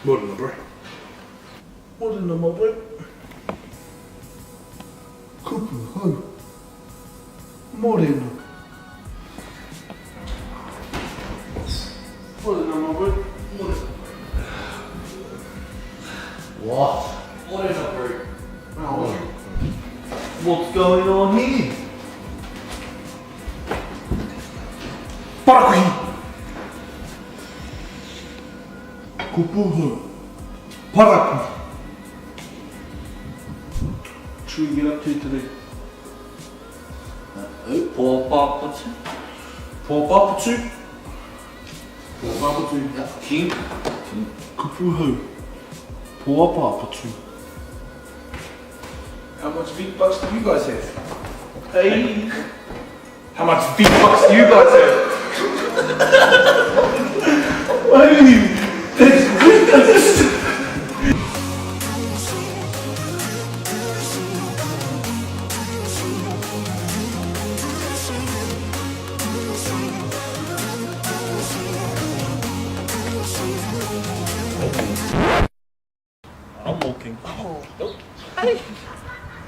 Morena, bro. Morena, my boy. Kupu, ho. Morena. Morena, my boy. Morena. What? What is up, bro? Oh, What's going on here? Parakuhi. Kupu, ho. Paraku. What should we get up to today? Pop-up-a-two. Pop-up-a-two. Pop-up-a-two. Ja, King. Kupu, ho. Pop-up-a-two. How much V-Bucks do you guys have? Hey! How much V-Bucks do you guys have? Hey! That's ridiculous! I'm walking. Oh. Nope. Hey!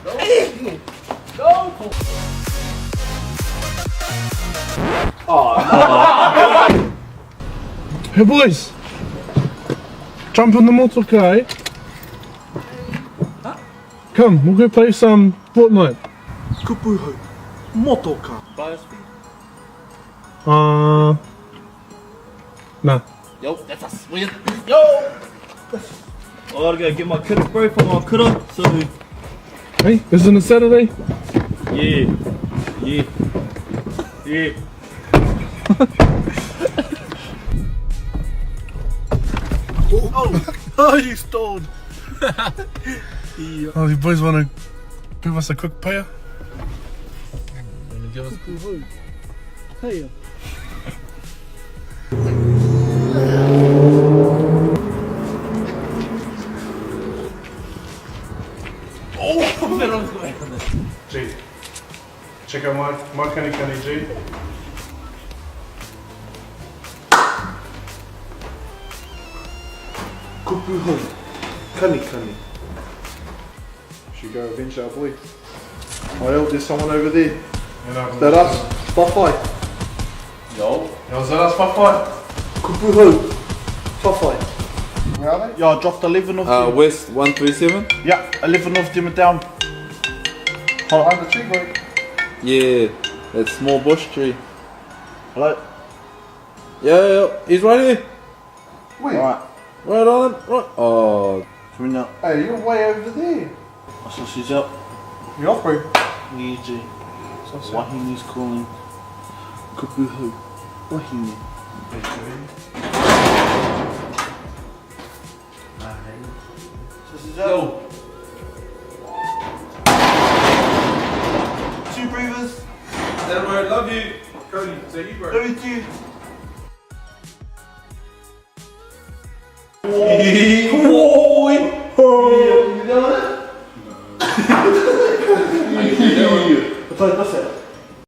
No. Hey! No. Oh, no. Hey boys! Jump on the motorcar. Huh? Come, we'll go play some Fortnite. Kupuho. Motorcar. Biosphere. Nah. Yo, that's us. Yo! I gotta go get my kiddo, bro, for my kiddo. So, Hey, isn't it Saturday? yeah. Yeah. Yeah. Oh, you stalled. Yeah. Oh, you boys want to give us a quick pair? Wanna give us Hey. G. Check out my canny G. Kupuho. Canny. Should go avenge our boy. Oh, there's someone over there. Is that us? Fafai. Yo. Yo, is that us, Fafai? Kupuho. Fafai. Where are they? Yeah, I dropped 11 of them. West 137? Yeah, 11 of them are down. Behind the tree, bro. Yeah, that small bush tree. Hello? Yeah, he's right here. Wait. Alright, Right on, right. Oh, coming up. Hey, you're way over there. My sausage up. You off, bro? Yeah, G. Wahini's calling. Kupuho. Wahini. Sausage up. yo. Two breathers. That bro, love you. Cody, say you, bro. Love you too. What's that?